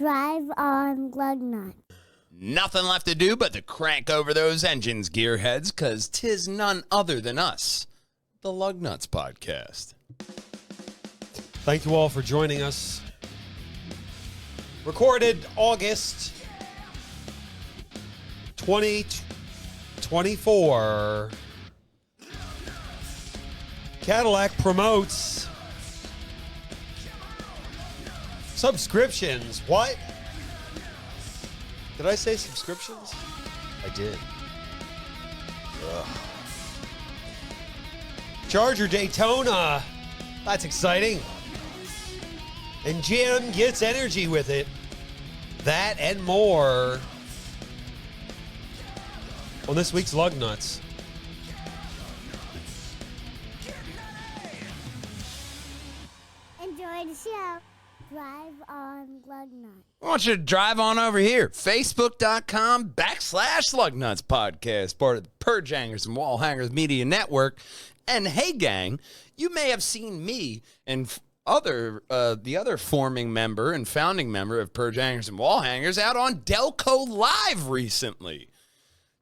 Drive on Lugnutz. Nothing left to do but to crank over those engines, gearheads, because 'tis none other than us, the Lugnutz Podcast. Thank you all for joining us. Recorded August 2024. Cadillac promotes subscriptions. What? Did I say subscriptions? I did. Ugh. Charger Daytona. That's exciting. And Jim gets energy with it. That and more on this week's Lugnutz. Enjoy the show. Drive on Lugnutz. I want you to drive on over here. Facebook.com/Lugnutz Podcast, part of the Perjangers and Wallhangers Media Network. And hey, gang, you may have seen me and the other forming member and founding member of Perjangers and Wallhangers out on Delco Live recently.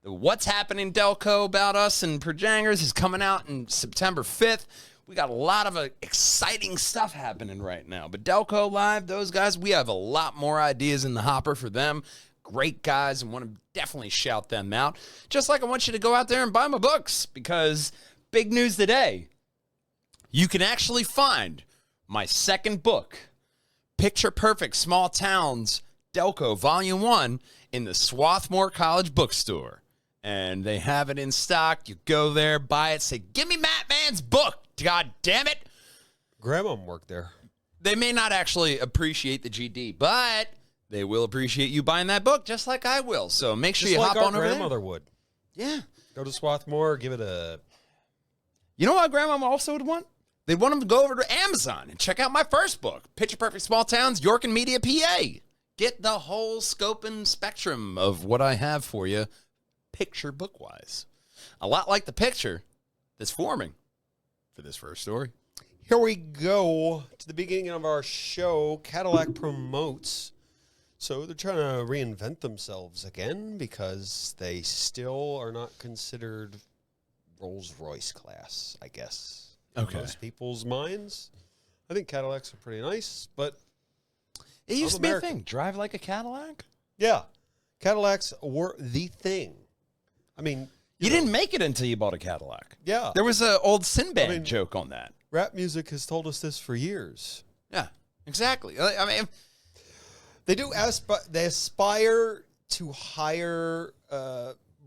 The What's Happening Delco about us and Perjangers is coming out on September 5th. We got a lot of exciting stuff happening right now. But Delco Live, those guys, we have a lot more ideas in the hopper for them. Great guys, and want to definitely shout them out. Just like I want you to go out there and buy my books, because big news today, you can actually find my second book, Picture Perfect Small Towns, Delco, Volume 1, in the Swarthmore College Bookstore. And they have it in stock. You go there, buy it, say, give me Mattman's book. God damn it. Grandma worked there. They may not actually appreciate the GD, but they will appreciate you buying that book just like I will. So make sure you hop on over there. Grandmother would. Yeah. Go to Swarthmore, give it a... You know what Grandma also would want? They'd want them to go over to Amazon and check out my first book, Picture Perfect Small Towns, York and Media, PA. Get the whole scope and spectrum of what I have for you, picture book-wise. A lot like the picture that's forming for this first story. Here we go to the beginning of our show. Cadillac promotes. So they're trying to reinvent themselves again because they still are not considered Rolls-Royce class, I guess. Okay. In most people's minds. I think Cadillacs are pretty nice, but It used to be American. a thing. Drive like a Cadillac? Yeah. Cadillacs were the thing. I mean, You didn't make it until you bought a Cadillac. yeah. There was an old Sinbad joke on that. Rap music has told us this for years. Yeah, exactly. I mean, They do they aspire to higher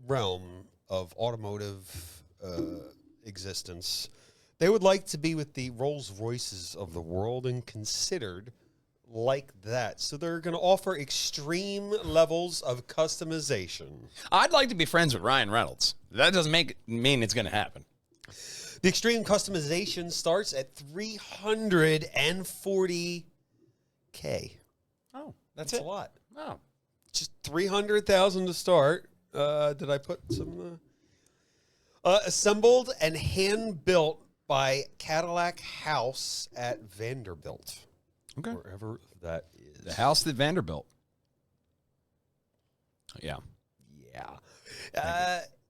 realm of automotive existence. They would like to be with the Rolls Royces of the world and considered like that. So they're going to offer extreme levels of customization. I'd like to be friends with Ryan Reynolds. That doesn't mean it's going to happen. The extreme customization starts at $340K. Oh, That's a lot. Oh. Just $300,000 to start. Did I put some? Assembled and hand built by Cadillac House at Vanderbilt. Okay. Wherever that is. The house that Vanderbilt. Yeah. Yeah.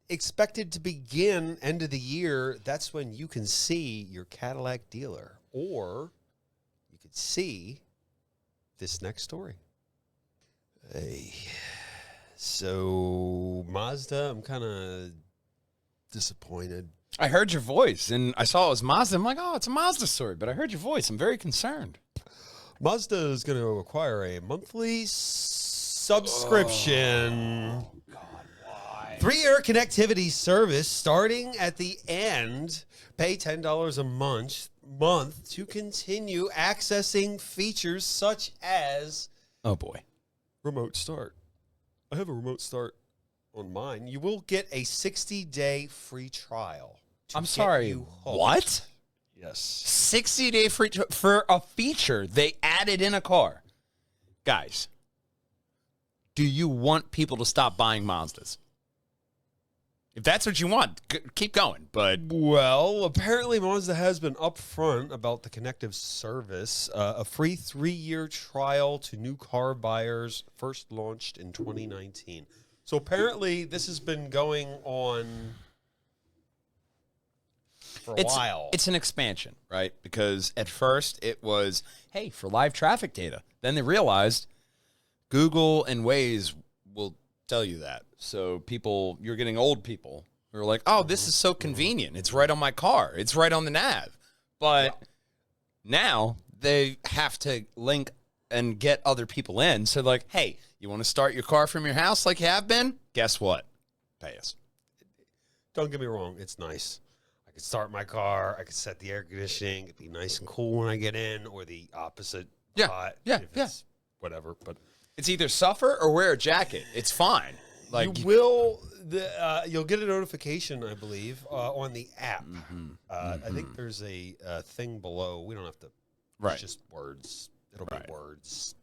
Expected to begin end of the year. That's when you can see your Cadillac dealer. Or you could see this next story. Hey. So, Mazda, I'm kind of disappointed. I heard your voice, and I saw it was Mazda. I'm like, oh, it's a Mazda story. But I heard your voice. I'm very concerned. Mazda is going to acquire a monthly subscription. Oh, God, why? 3-year connectivity service starting at the end. Pay $10 a month to continue accessing features such as Oh, boy. remote start. I have a remote start on mine. You will get a 60-day free trial. I'm sorry. What? Yes. 60-day free for a feature they added in a car. Guys, do you want people to stop buying Mazdas? If that's what you want, keep going. But Well, apparently Mazda has been upfront about the connective service. A free 3-year trial to new car buyers, first launched in 2019. So apparently this has been going on for a while. It's an expansion, right? Because at first it was, hey, for live traffic data. Then they realized Google and Waze will tell you that. So people, you're getting old people who are like, oh, this is so convenient. It's right on my car. It's right on the nav. But now they have to link and get other people in. So like, hey, you want to start your car from your house like you have been? Guess what? Pay us. Don't get me wrong, it's nice. I could start my car, I could set the air conditioning, it'd be nice and cool when I get in, or the opposite. Yeah, Whatever, but it's either suffer or wear a jacket. It's fine. Like you'll get a notification, I believe, on the app. I think there's a thing below. We don't have to. Right. It's just words. It'll be words.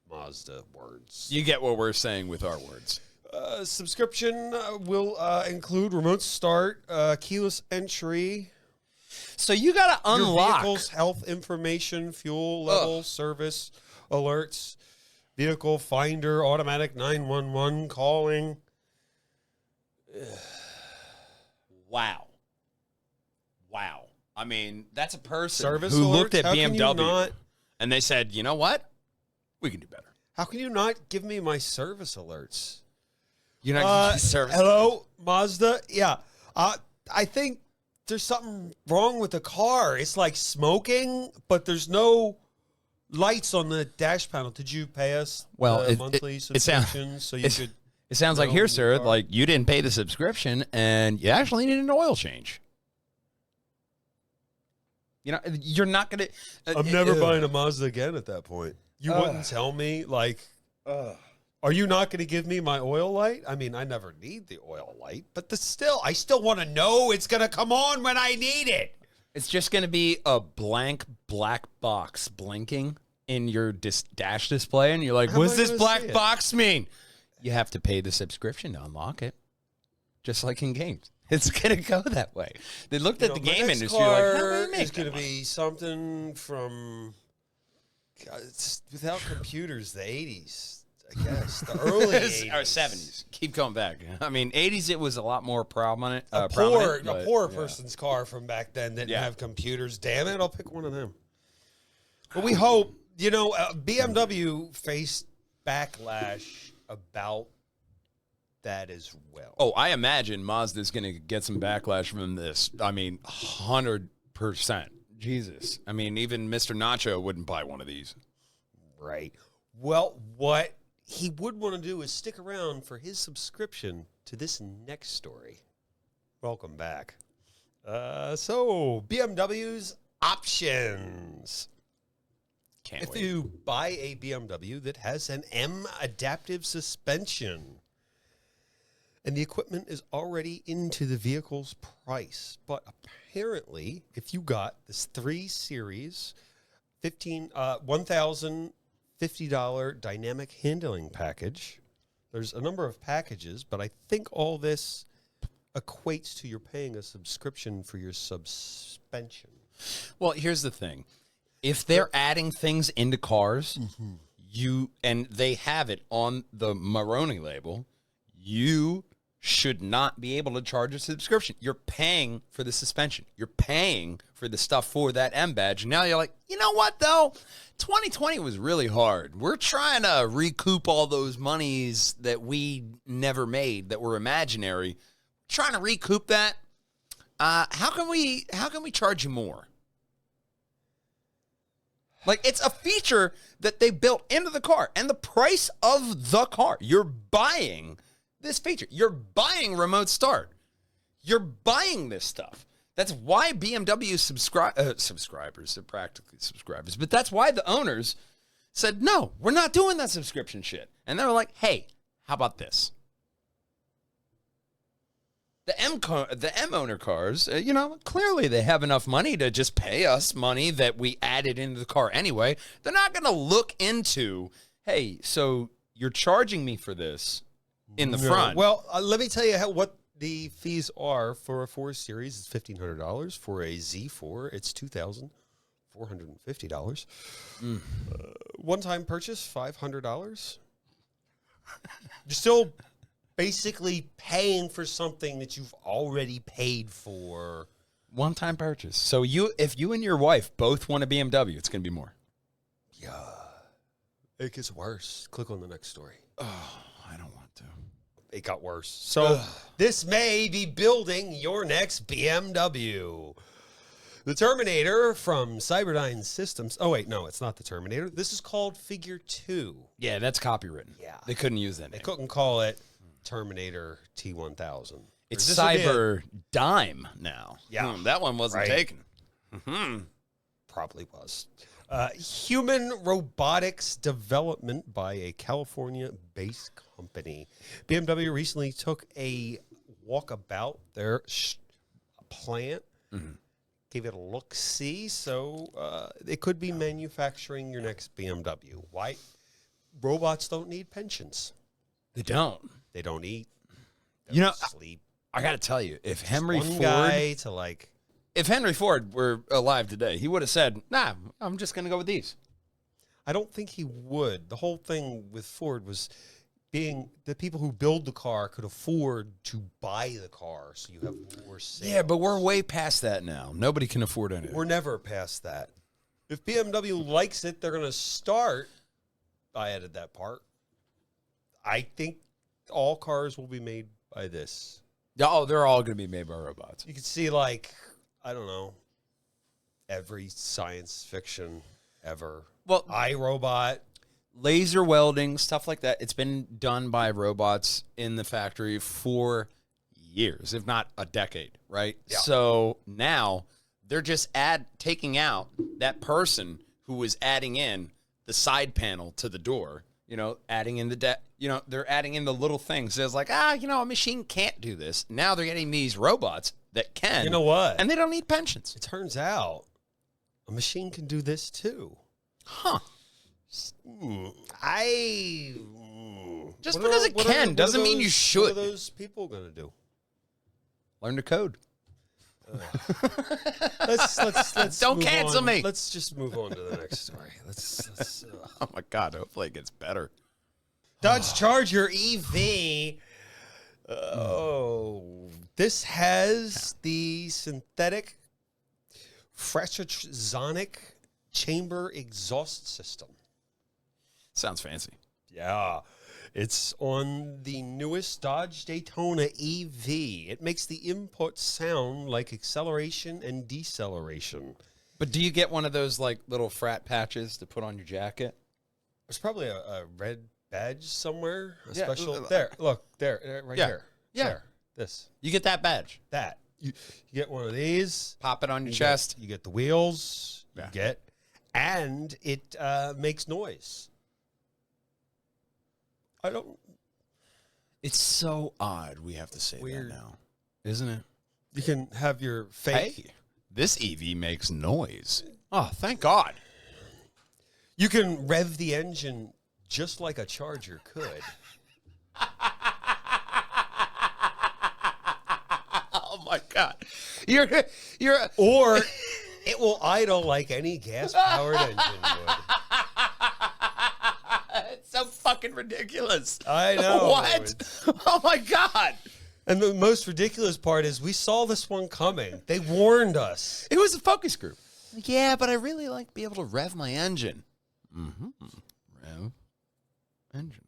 Mazda words. You get what we're saying with our words. Subscription will include remote start, keyless entry. So you got to unlock your vehicle's health information, fuel level, service alerts, vehicle finder, automatic 911 calling. Wow. I mean, that's a person Service who alerts? looked at How can you BMW not- and they said, you know what? We can do better. How can you not give me my service alerts? You're not getting service. Hello, Mazda. Yeah, I think there's something wrong with the car. It's like smoking, but there's no lights on the dash panel. Did you pay us monthly subscription so you could? It sounds like here, sir, like you didn't pay the subscription and you actually need an oil change. You know, you're not going to... I'm never buying a Mazda again at that point. You wouldn't tell me, like, are you not going to give me my oil light? I mean, I never need the oil light, but I still want to know it's going to come on when I need it. It's just going to be a blank black box blinking in your dash display, and you're like, How what am does I this gonna black see it? box mean? You have to pay the subscription to unlock it, just like in games. It's going to go that way. They looked at the game industry like, how do we make it's going that to be something from, God, it's without computers, the 80s, I guess. The early 80s. Or 70s. Keep going back. I mean, 80s, it was a lot more prominent. A poor person's car from back then didn't have computers. Damn it, I'll pick one of them. But we hope, BMW faced backlash about that as well. Oh, I imagine Mazda's going to get some backlash from this. I mean, 100%. Jesus. I mean, even Mr. Nacho wouldn't buy one of these. Right. Well, what he would want to do is stick around for his subscription to this next story. Welcome back. So, BMW's options. Can't wait. If you buy a BMW that has an M adaptive suspension, and the equipment is already into the vehicle's price. But apparently, if you got this 3 Series $1,050 dynamic handling package, there's a number of packages, but I think all this equates to you're paying a subscription for your suspension. Well, here's the thing. If they're adding things into cars, and they have it on the Maroni label, you should not be able to charge a subscription. You're paying for the suspension. You're paying for the stuff for that M badge. And now you're like, you know what, though? 2020 was really hard. We're trying to recoup all those monies that we never made that were imaginary. Trying to recoup that. How can we charge you more? Like, it's a feature that they built into the car and the price of the car. You're buying this feature. You're buying remote start. You're buying this stuff. That's why BMW subscribers are practically subscribers. But that's why the owners said, no, we're not doing that subscription shit. And they were like, hey, how about this? The M owner cars, clearly they have enough money to just pay us money that we added into the car anyway. They're not going to look into, hey, so you're charging me for this in the front. Well, let me tell you what the fees are for a 4 Series, it's $1,500. For a Z4, it's $2,450. One-time purchase, $500. You're still basically paying for something that you've already paid for. One-time purchase. So if you and your wife both want a BMW, it's going to be more. Yeah. It gets worse. Click on the next story. Oh, I don't want to. It got worse. So this may be building your next BMW. The Terminator from Cyberdyne Systems. Oh, wait, no, it's not the Terminator. This is called Figure 2. Yeah, that's copywritten. Yeah. They couldn't use that They name. couldn't call it Terminator T1000. It's This would be Cyberdyne now. Yeah. That one wasn't Right. taken. Probably was. Human robotics development by a California-based company. BMW recently took a walkabout their plant, gave it a look-see, so it could be manufacturing your next BMW. Why? Robots don't need pensions. They don't. They don't eat. They You don't know, sleep. I got to tell you, if Henry One Ford... guy to like... If Henry Ford were alive today, he would have said, nah, I'm just going to go with these. I don't think he would. The whole thing with Ford was being the people who build the car could afford to buy the car, so you have more sales. Yeah, but we're way past that now. Nobody can afford anything. We're never past that. If BMW likes it, they're going to start. I added that part. I think all cars will be made by this. Oh, they're all going to be made by robots. You can see, like, I don't know, every science fiction ever. Well, iRobot. laser welding, stuff like that, it's been done by robots in the factory for years, if not a decade, right? Yeah. So now they're just taking out that person who was adding in the side panel to the door, adding in they're adding in the little things. It's like, a machine can't do this. Now they're getting these robots that can. You know what? And they don't need pensions. It turns out a machine can do this too. Huh. Just What because are- it what are- can what doesn't are mean you those- should. What are those people going to do? Learn to code. Let's Don't move cancel on. me. Let's just move on to the next story. Let's Oh my God! Hopefully it gets better. Dodge Charger EV. This has the synthetic Fratrasonic chamber exhaust system. Sounds fancy. Yeah. It's on the newest Dodge Daytona EV. It makes the input sound like acceleration and deceleration. But do you get one of those like little frat patches to put on your jacket? There's probably a red badge somewhere. A Yeah, special. look, There. Look. There. Right Yeah. here. Yeah. There. This. You get that badge. That. You get one of these. Pop it on your You chest. you get the wheels. Yeah. You get. And it makes noise. I don't. It's so odd we have to say Weird. that now, isn't it? You can have your fake. Hey, this EV makes noise. Oh, thank God. You can rev the engine just like a Charger could. Oh my God. You're Or it will idle like any gas-powered engine would. It's so fucking ridiculous. I know. What? Oh my God. And the most ridiculous part is we saw this one coming. They warned us. It was a focus group. Yeah, but I really like to be able to rev my engine. Rev engine.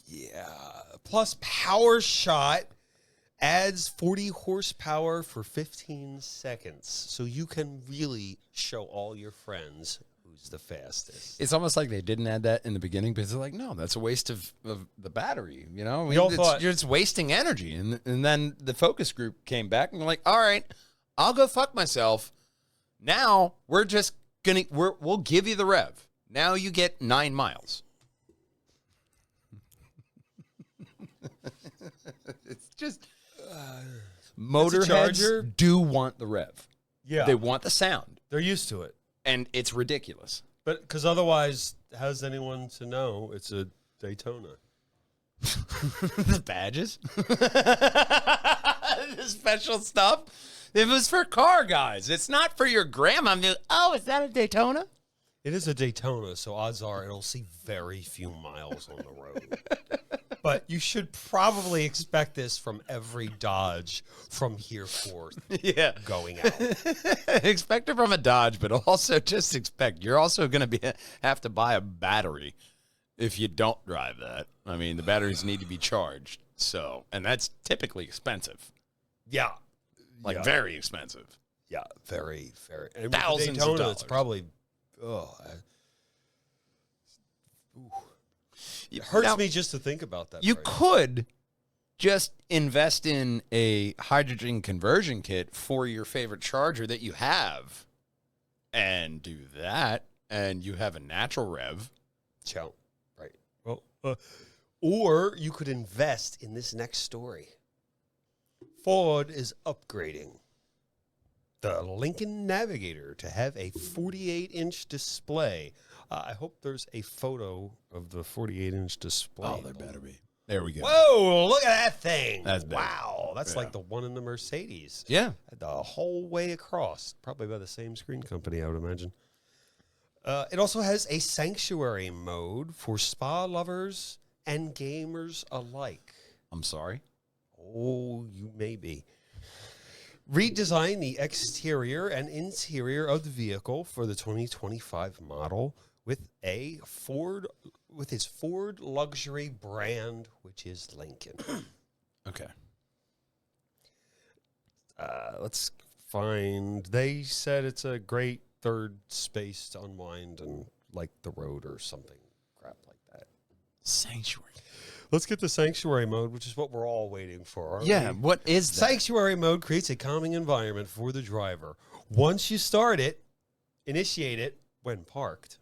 Yeah. Plus, Power Shot adds 40 horsepower for 15 seconds. So you can really show all your friends who's the fastest. It's almost like they didn't add that in the beginning because they're like, no, that's a waste of the battery. You know, We all thought- you're just wasting energy. And then the focus group came back and they're like, all right, I'll go fuck myself. Now we're just we'll give you the rev. Now you get 9 miles. It's just motorheads Charger. do want the rev. Yeah. They want the sound, They're used to it. and it's ridiculous. But because otherwise, how's anyone to know it's a Daytona? The badges? The special stuff? It was for car guys. It's not for your grandma. Oh, is that a Daytona? It is a Daytona, so odds are it'll see very few miles on the road. But you should probably expect this from every Dodge from here forth going out. Expect it from a Dodge, but also just expect you're also going to have to buy a battery if you don't drive that. I mean, the batteries need to be charged. So, and that's typically expensive. Yeah. Like very expensive. Yeah, very, very. And Thousands with the Daytona, of dollars. it's probably, it hurts me just to think about that. You price. could just invest in a hydrogen conversion kit for your favorite charger that you have and do that, and you have a natural rev. Chow. Right. Well, or you could invest in this next story. Ford is upgrading the Lincoln Navigator to have a 48-inch display. I hope there's a photo of the 48-inch display. Oh, there better be. There we go. Whoa, look at that thing. That's big. Wow, that's like the one in the Mercedes. Yeah. The whole way across. Probably by the same screen company, I would imagine. It also has a sanctuary mode for spa lovers and gamers alike. I'm sorry? Oh, you may be. Redesign the exterior and interior of the vehicle for the 2025 model with his Ford luxury brand, which is Lincoln. Okay. Let's find. They said it's a great third space to unwind and like the road or something crap like that. Sanctuary. Let's get the sanctuary mode, which is what we're all waiting for. Aren't we? What is that? Sanctuary mode creates a calming environment for the driver. Once you start it, initiate it when parked,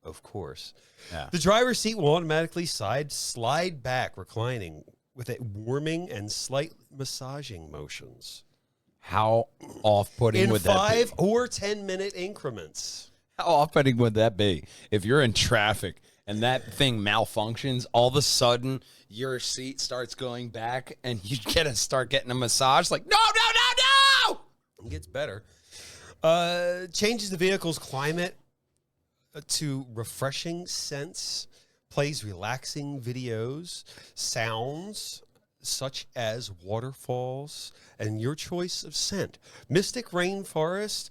of course. Yeah. The driver's seat will automatically slide back, reclining with a warming and slight massaging motions. How off-putting would that be? In 5 or 10-minute increments. How off-putting would that be? If you're in traffic and that thing malfunctions, all of a sudden your seat starts going back and you start getting a massage like, no! It gets better. Changes the vehicle's climate to refreshing scents, plays relaxing videos, sounds such as waterfalls, and your choice of scent. Mystic Rainforest,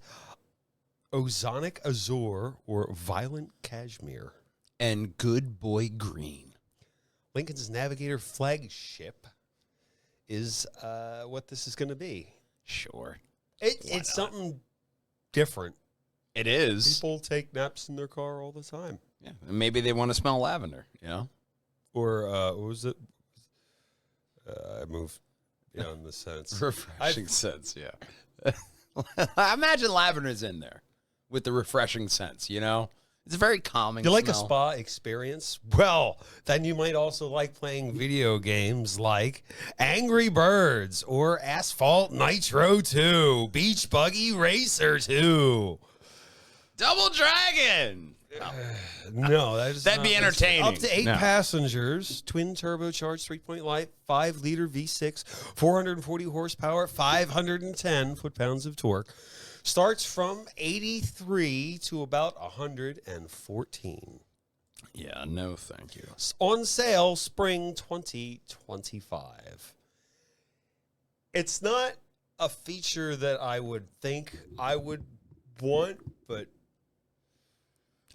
Ozonic Azure, or Violent Cashmere. And Good Boy Green. Lincoln's Navigator flagship is what this is going to be. Sure. It's something different. It is. People take naps in their car all the time. Yeah. Maybe they want to smell lavender, you know? Or what was it? I moved beyond the sense. Refreshing scents, yeah. I imagine lavender's in there with the refreshing scents, you know? It's a very calming You like a smell. spa experience? Well, then you might also like playing video games like Angry Birds or Asphalt Nitro 2, Beach Buggy Racer 2. Double Dragon! No, That'd be entertaining. Up to 8 No. passengers, twin turbocharged 3.5-liter V6, 440 horsepower, 510 foot-pounds of torque. Starts from 83 to about 114. Yeah, no thank you. On sale spring 2025. It's not a feature that I would think I would want, but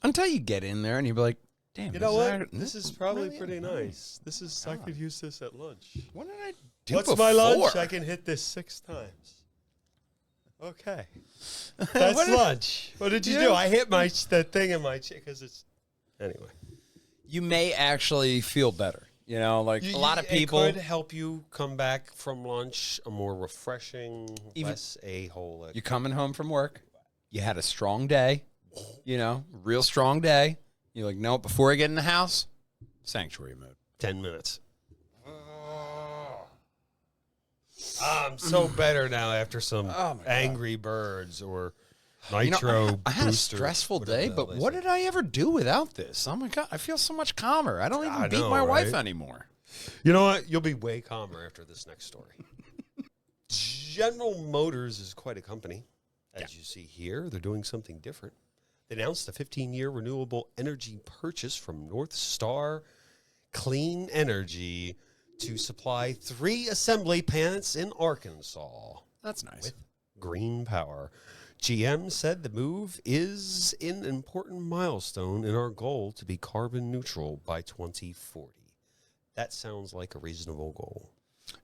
Until you get in there and you'll be like, damn. you know what? that- This is probably really pretty nice. This is I could use this at lunch. What did I do What's before? my lunch? I can hit this 6 times. Okay. That's What did- lunch. What did you do? I hit that thing in my cheek because it's anyway. You may actually feel better. You know, like a lot of people. It could help you come back from lunch a more refreshing, less a-hole. You're coming home from work. You had a strong day. You know, real strong day. You're like, no, before I get in the house, sanctuary mode. 10 minutes. I'm so better now after some Angry Birds or Nitro I had a Booster, stressful whatever day, the but hell they what say. did I ever do without this? Oh my God, I feel so much calmer. I don't even beat know, my wife right? anymore. You know what? You'll be way calmer after this next story. General Motors is quite a company. As you see here, they're doing something different. They announced a 15-year renewable energy purchase from North Star Clean Energy to supply 3 assembly plants in Arkansas. That's nice. With green power. GM said the move is an important milestone in our goal to be carbon neutral by 2040. That sounds like a reasonable goal.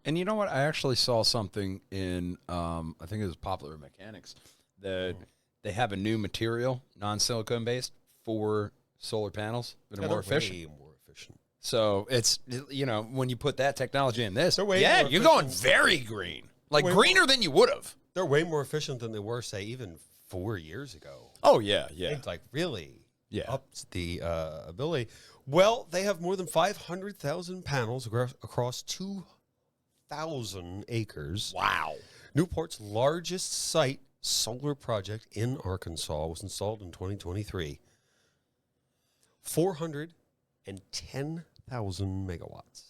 And you know what? I actually saw something in, I think it was Popular Mechanics, that they have a new material, non-silicone based, for solar panels that are more efficient. Way more efficient. So it's, you know, when you put that technology in this, They're way yeah, more you're going efficient. very green. Like Way greener than you would have. They're way more efficient than they were, say, even 4 years ago. Oh, yeah, yeah. They've like really Yeah. upped the ability. Well, they have more than 500,000 panels across 2,000 acres. Wow. Newport's largest site solar project in Arkansas was installed in 2023. 410,000 megawatts.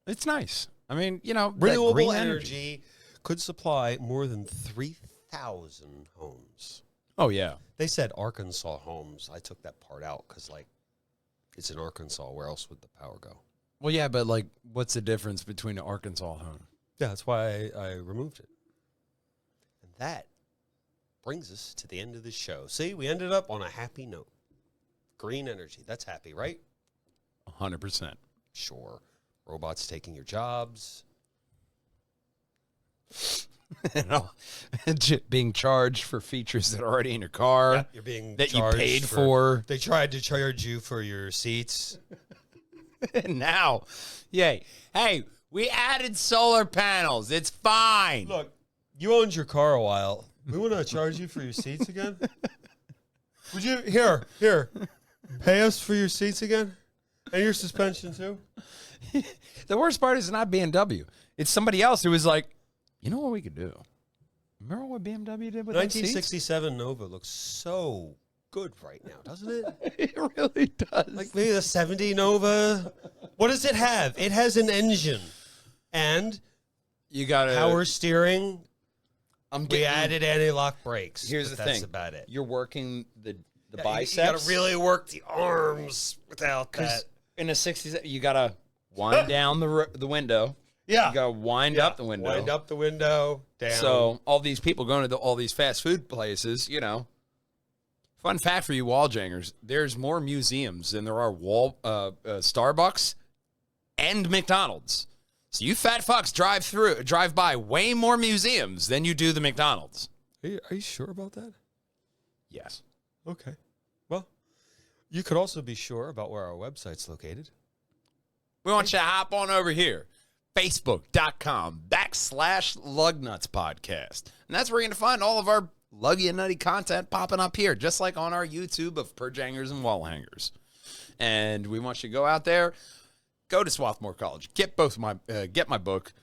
It's nice. I mean, you know, that Renewable green energy could supply more than 3,000 homes. Oh, yeah. They said Arkansas homes. I took that part out because, like, it's in Arkansas. Where else would the power go? Well, yeah, but like, what's the difference between an Arkansas home? Yeah, that's why I removed it. And that brings us to the end of the show. See, we ended up on a happy note. Green energy. That's happy, right? 100%. Sure. Robots taking your jobs. You know, being charged for features that are already in your car You're being that you charged paid for. They tried to charge you for your seats. And now, yay. Hey, we added solar panels. It's fine. Look, you owned your car a while. We want to charge you for your seats again? Would you here pay us for your seats again? And your suspension too? The worst part is not BMW. It's somebody else who was like, you know what we could do? Remember what BMW did with 1967 Nova looks so good right now, doesn't it? It really does. Like maybe the 70 Nova. What does it have? It has an engine and you got power steering. We We added anti-lock brakes. Here's but the that's thing. about it. You're working the You biceps. got to really work the arms without that. 'Cause in the 60s, you got to wind down the window. Yeah. You got to wind up the window. Wind up the window, down. So all these people going to all these fast food places, you know. Fun fact for you Walljangers, there's more museums than there are Starbucks and McDonald's. So you fat fucks drive by way more museums than you do the McDonald's. Are you sure about that? Yes. Okay. Well, you could also be sure about where our website's located. We want you to hop on over here. Facebook.com/Lugnutz Podcast. And that's where you're going to find all of our luggy and nutty content popping up here, just like on our YouTube of Perjangers and Wallhangers. And we want you to go out there, go to Swarthmore College, get my book,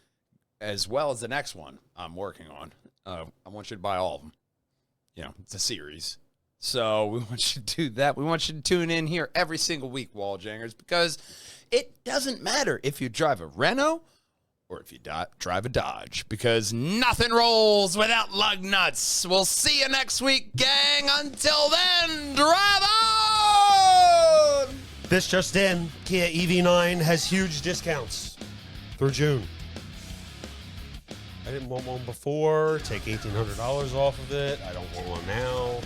as well as the next one I'm working on. I want you to buy all of them. You know, it's a series. So we want you to do that. We want you to tune in here every single week, Walljangers, because it doesn't matter if you drive a Renault or if you drive a Dodge, because nothing rolls without lug nuts. We'll see you next week, gang. Until then, drive on! This just in, Kia EV9 has huge discounts through June. I didn't want one before. Take $1,800 off of it. I don't want one now.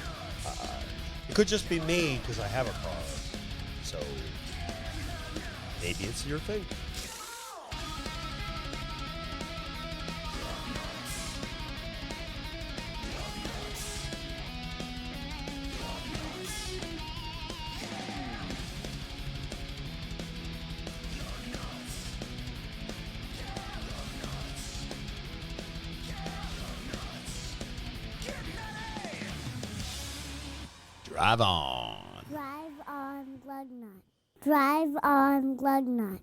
It could just be me because I have a car. So maybe it's your thing. Drive on. Drive on Lugnutz. Drive on Lugnutz.